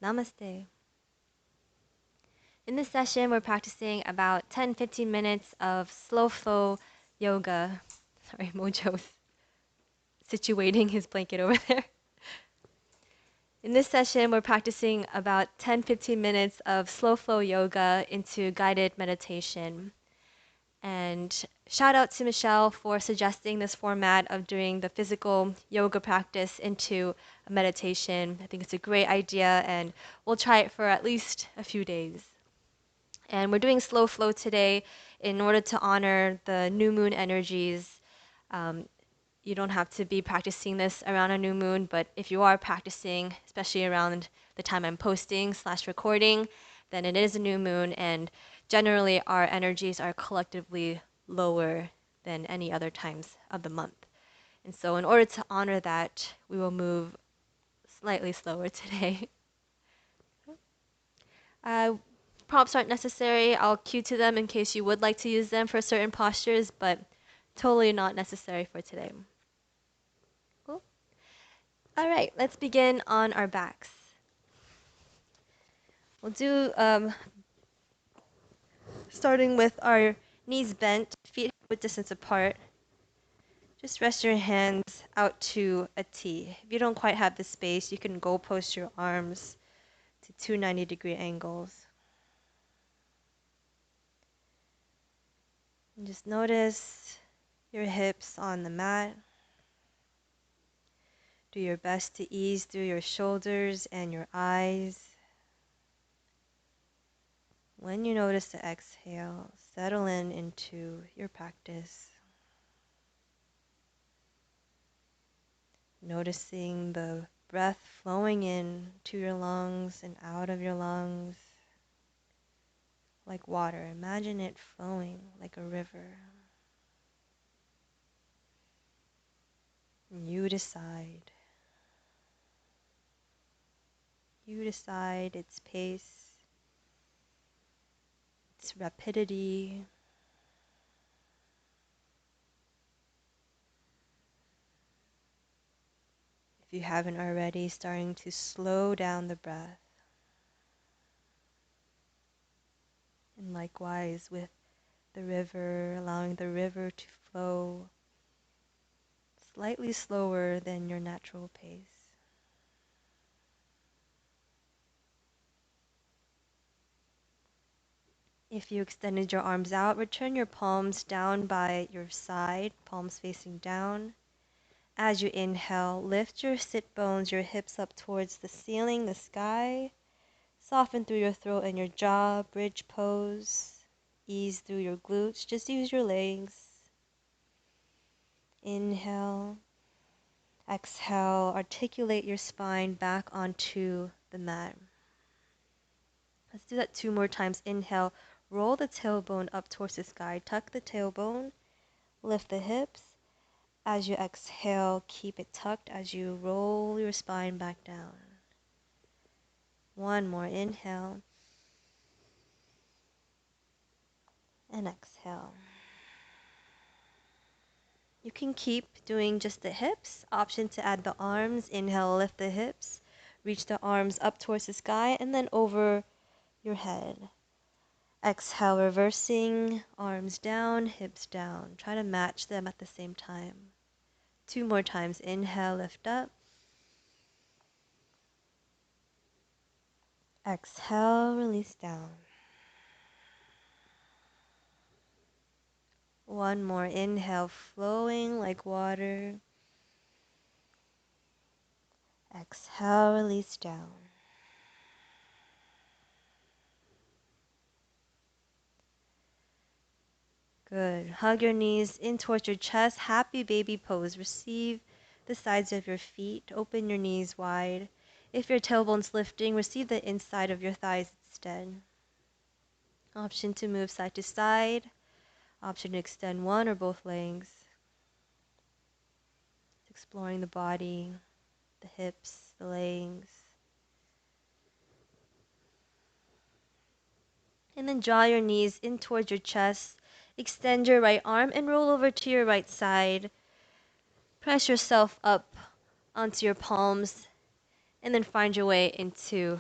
Namaste. In this session, we're practicing about 10-15 minutes of slow flow yoga. Sorry, Mojo's situating his blanket over there. In this session, we're practicing about 10-15 minutes of slow flow yoga into guided meditation. And shout out to Michelle for suggesting this format of doing the physical yoga practice into a meditation. I think it's a great idea, and we'll try it for at least a few days. And we're doing slow flow today in order to honor the new moon energies. Um, you don't have to be practicing this around a new moon, but if you are practicing, especially around the time I'm posting / recording, then it is a new moon, and generally our energies are collectively lower than any other times of the month. And so in order to honor that, we will move slightly slower today. Uh, Prompts aren't necessary. I'll cue to them in case you would like to use them for certain postures, but totally not necessary for today. Cool. All right, let's begin on our backs. We'll do starting with our knees bent, feet hip distance apart. Just rest your hands out to a T. If you don't quite have the space, you can go post your arms to 290-degree angles. And just notice your hips on the mat. Do your best to ease through your shoulders and your eyes. When you notice the exhale, settle into your practice. Noticing the breath flowing in to your lungs and out of your lungs like water. Imagine it flowing like a river. And you decide. You decide its pace, its rapidity. If you haven't already, starting to slow down the breath. And likewise with the river, allowing the river to flow slightly slower than your natural pace. If you extended your arms out, return your palms down by your side, palms facing down. As you inhale, lift your sit bones, your hips up towards the ceiling, the sky. Soften through your throat and your jaw, bridge pose. Ease through your glutes, just use your legs. Inhale. Exhale, articulate your spine back onto the mat. Let's do that 2 more times. Inhale, roll the tailbone up towards the sky. Tuck the tailbone, lift the hips. As you exhale, keep it tucked as you roll your spine back down. 1 more, inhale. And exhale. You can keep doing just the hips. Option to add the arms. Inhale, lift the hips. Reach the arms up towards the sky and then over your head. Exhale, reversing, arms down, hips down. Try to match them at the same time. 2 more times. Inhale, lift up. Exhale, release down. 1 more. Inhale, flowing like water. Exhale, release down. Good. Hug your knees in towards your chest. Happy baby pose. Receive the sides of your feet. Open your knees wide. If your tailbone's lifting, receive the inside of your thighs instead. Option to move side to side. Option to extend one or both legs. Exploring the body, the hips, the legs. And then draw your knees in towards your chest. Extend your right arm and roll over to your right side. Press yourself up onto your palms and then find your way into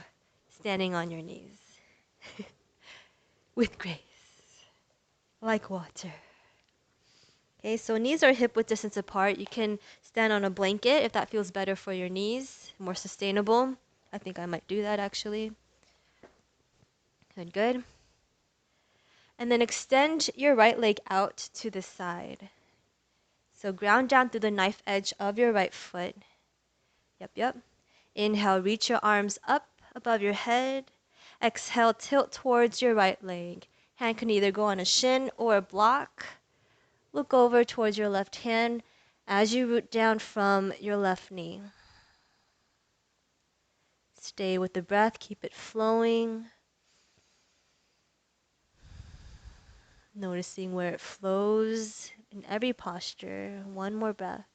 standing on your knees with grace, like water. Okay, so knees are hip width distance apart. You can stand on a blanket if that feels better for your knees, more sustainable. I think I might do that actually. Good, good. And then extend your right leg out to the side. So ground down through the knife edge of your right foot. Yep, yep. Inhale, reach your arms up above your head. Exhale, tilt towards your right leg. Hand can either go on a shin or a block. Look over towards your left hand as you root down from your left knee. Stay with the breath, keep it flowing. Noticing where it flows in every posture. One more breath.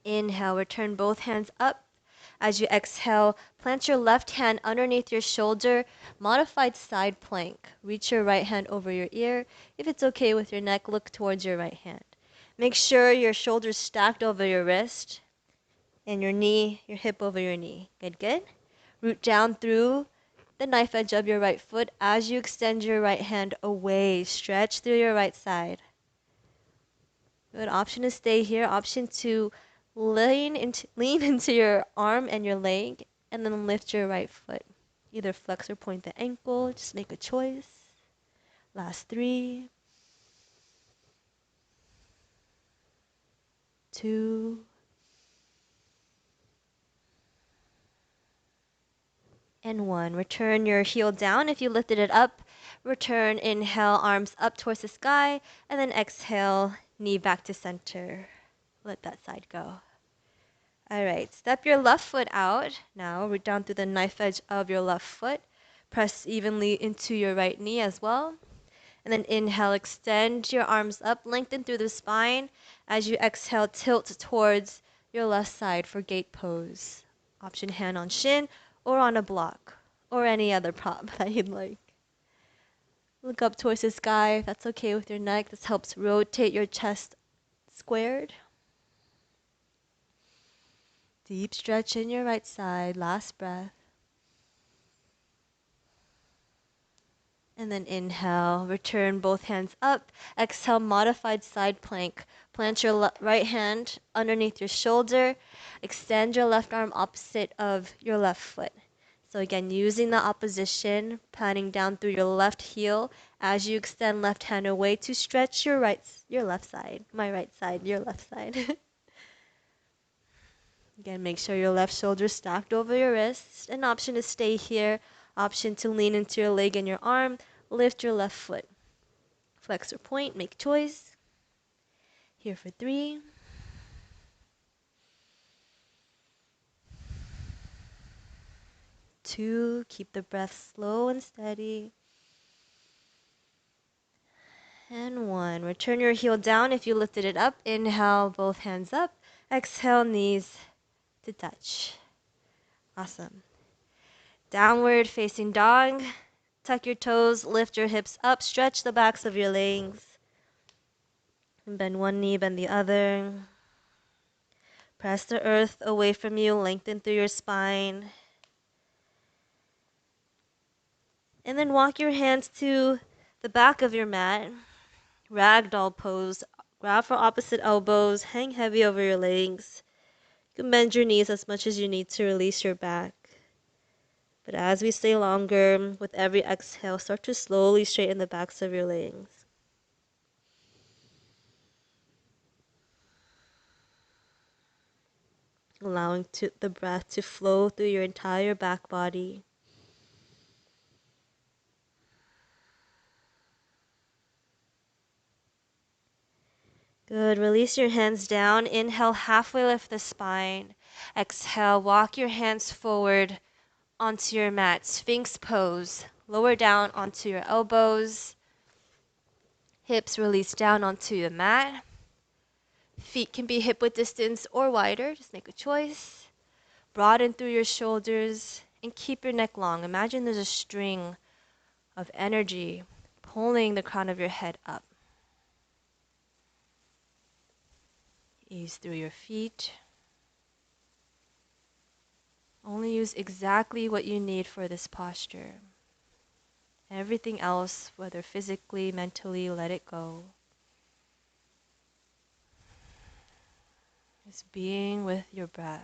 Inhale, return both hands up. As you exhale, plant your left hand underneath your shoulder, modified side plank. Reach your right hand over your ear. If it's okay with your neck, look towards your right hand. Make sure your shoulders stacked over your wrist and your knee, your hip over your knee. Good, good. Root down through the knife edge of your right foot as you extend your right hand away. Stretch through your right side. Good. Option to stay here. Option to lean into your arm and your leg, and then lift your right foot. Either flex or point the ankle. Just make a choice. Last 3, 2, and 1. Return your heel down if you lifted it up. Return, inhale, arms up towards the sky, and then exhale, knee back to center. Let that side go. All right, step your left foot out. Now, root down through the knife edge of your left foot. Press evenly into your right knee as well. And then inhale, extend your arms up, lengthen through the spine. As you exhale, tilt towards your left side for gate pose. Option hand on shin or on a block or any other prop that you'd like. Look up towards the sky if that's okay with your neck. This helps rotate your chest squared. Deep stretch in your right side. Last breath. And then inhale, return both hands up. Exhale, modified side plank. Plant your right hand underneath your shoulder. Extend your left arm opposite of your left foot. So again, using the opposition, planting down through your left heel as you extend left hand away to stretch your left side. My right side, your left side. Again, make sure your left shoulder stacked over your wrist. An option to stay here. Option to lean into your leg and your arm. Lift your left foot. Flex or point, make choice. Here for 3. 2, keep the breath slow and steady. And 1, return your heel down if you lifted it up. Inhale, both hands up. Exhale, knees to touch. Awesome. Downward facing dog. Tuck your toes, lift your hips up, stretch the backs of your legs. And bend one knee, bend the other. Press the earth away from you, lengthen through your spine. And then walk your hands to the back of your mat. Ragdoll pose. Grab for opposite elbows, hang heavy over your legs. You can bend your knees as much as you need to release your back. But as we stay longer, with every exhale, start to slowly straighten the backs of your legs. Allowing the breath to flow through your entire back body. Good. Release your hands down. Inhale, halfway lift the spine. Exhale, walk your hands forward onto your mat. Sphinx pose. Lower down onto your elbows. Hips release down onto the mat. Feet can be hip width distance or wider. Just make a choice. Broaden through your shoulders and keep your neck long. Imagine there's a string of energy pulling the crown of your head up. Ease through your feet. Only use exactly what you need for this posture. Everything else, whether physically, mentally, let it go. Just being with your breath.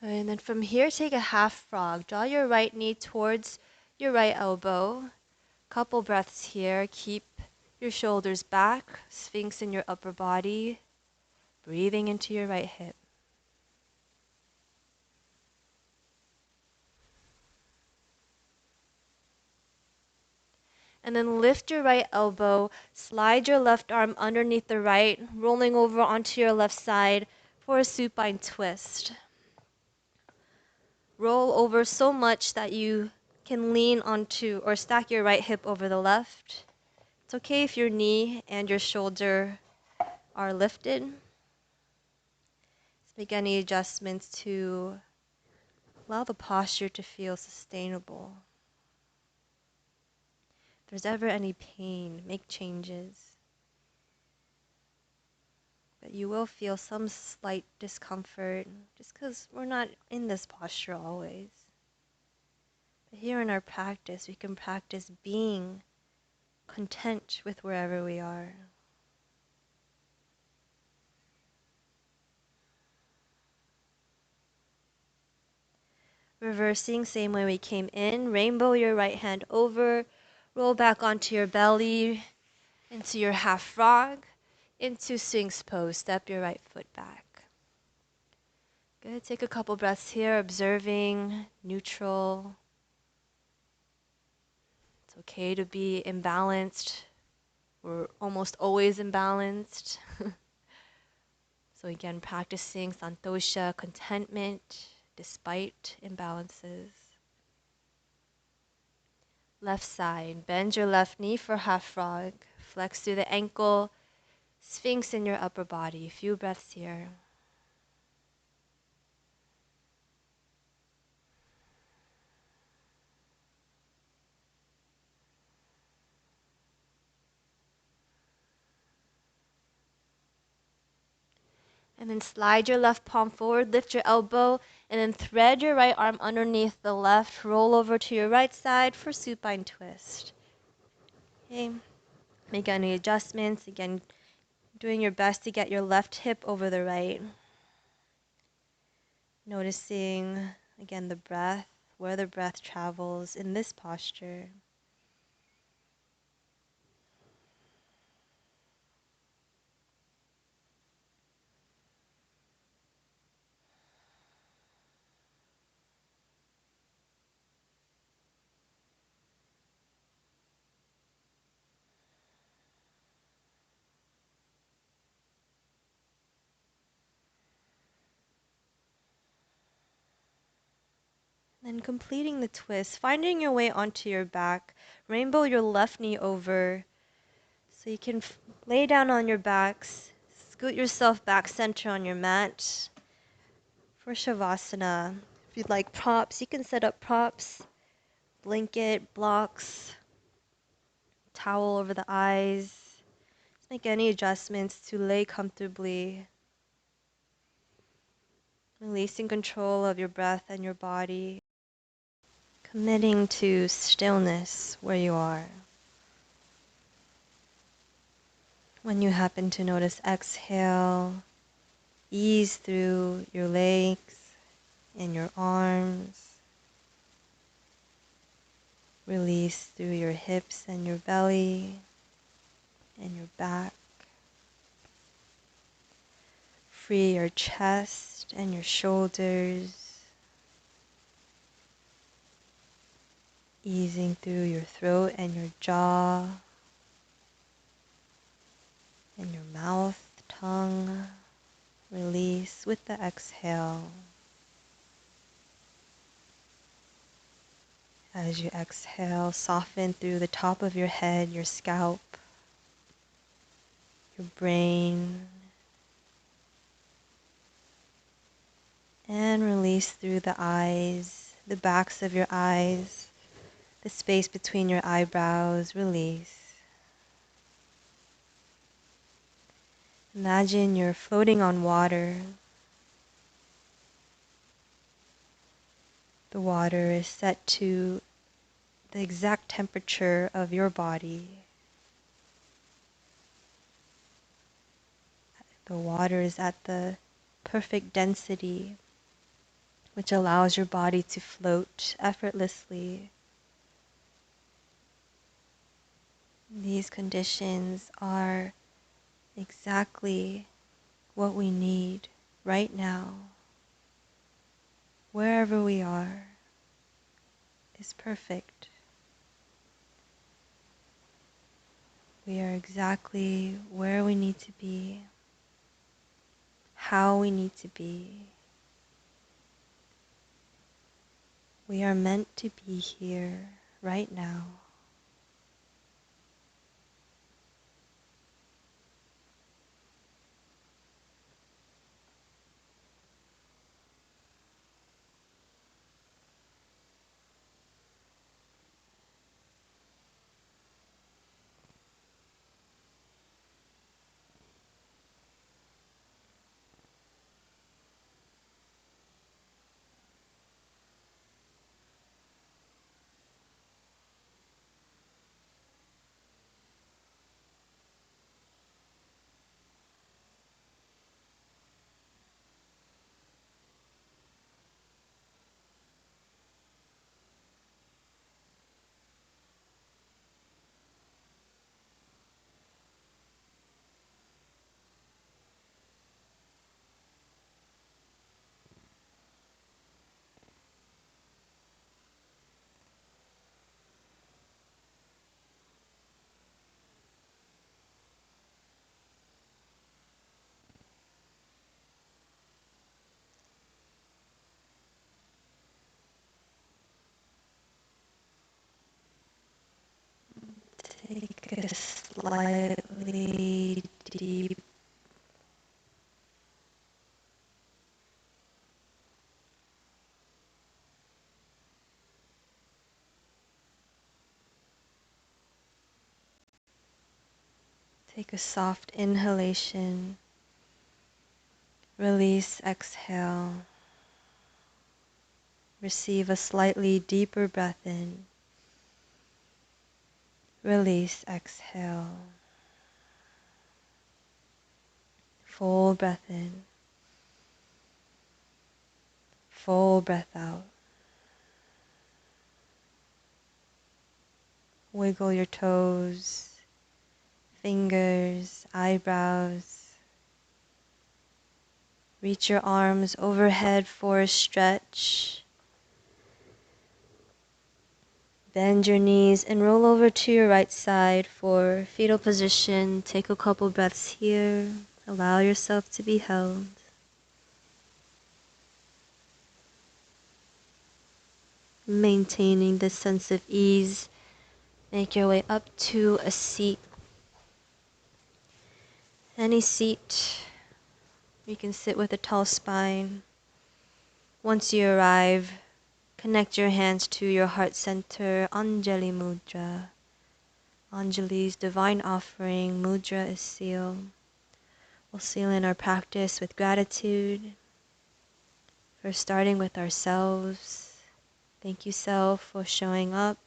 And then from here, take a half frog. Draw your right knee towards your right elbow. Couple breaths here. Keep your shoulders back. Sphinx in your upper body. Breathing into your right hip. And then lift your right elbow. Slide your left arm underneath the right, rolling over onto your left side for a supine twist. Roll over so much that you can lean onto or stack your right hip over the left. It's okay if your knee and your shoulder are lifted. Let's make any adjustments to allow the posture to feel sustainable. If there's ever any pain, make changes. But you will feel some slight discomfort just because we're not in this posture always. But here in our practice, we can practice being content with wherever we are. Reversing, same way we came in. Rainbow your right hand over. Roll back onto your belly, into your half frog, into Sphinx pose. Step your right foot back. Good. Take a couple breaths here, observing, neutral. It's okay to be imbalanced. We're almost always imbalanced. So again, practicing santosha, contentment, despite imbalances. Left side, bend your left knee for half frog. Flex through the ankle, Sphinx in your upper body. A few breaths here. And then slide your left palm forward, lift your elbow, and then thread your right arm underneath the left. Roll over to your right side for supine twist. Okay. Make any adjustments. Again, doing your best to get your left hip over the right. Noticing, again, the breath, where the breath travels in this posture. Then completing the twist, finding your way onto your back. Rainbow your left knee over so you can lay down on your backs. Scoot yourself back center on your mat for Shavasana. If you'd like props, you can set up props, blanket, blocks, towel over the eyes. Just make any adjustments to lay comfortably. Releasing control of your breath and your body. Committing to stillness where you are. When you happen to notice, exhale, ease through your legs and your arms. Release through your hips and your belly and your back. Free your chest and your shoulders. Easing through your throat and your jaw and your mouth, tongue. Release with the exhale. As you exhale, soften through the top of your head, your scalp, your brain, and release through the eyes, the backs of your eyes, the space between your eyebrows. Release. Imagine you're floating on water. The water is set to the exact temperature of your body. The water is at the perfect density, which allows your body to float effortlessly. These conditions are exactly what we need right now. Wherever we are is perfect. We are exactly where we need to be, how we need to be. We are meant to be here right now. Take a slightly deep Take a soft inhalation, release, exhale. Receive a slightly deeper breath in, release, exhale. Full breath in, full breath out. Wiggle your toes, fingers, eyebrows. Reach your arms overhead for a stretch. Bend your knees and roll over to your right side for fetal position. Take a couple breaths here. Allow yourself to be held. Maintaining this sense of ease, make your way up to a seat. Any seat. You can sit with a tall spine. Once you arrive, connect your hands to your heart center, Anjali Mudra. Anjali's divine offering, mudra is seal. We'll seal in our practice with gratitude for starting with ourselves. Thank you, self, for showing up,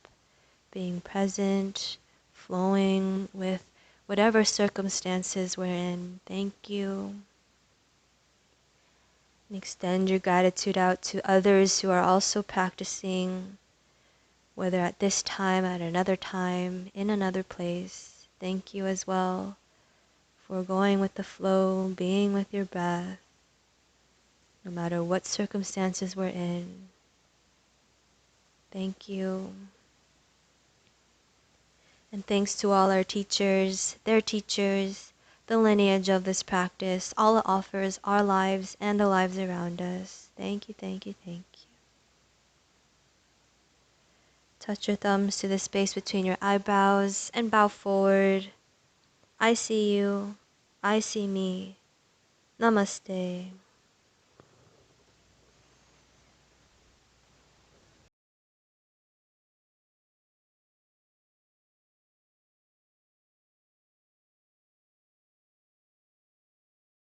being present, flowing with whatever circumstances we're in. Thank you. And extend your gratitude out to others who are also practicing, whether at this time, at another time, in another place. Thank you as well for going with the flow, being with your breath, no matter what circumstances we're in. Thank you. And thanks to all our teachers, their teachers, the lineage of this practice, all it offers our lives and the lives around us. Thank you, thank you, thank you. Touch your thumbs to the space between your eyebrows and bow forward. I see you. I see me. Namaste.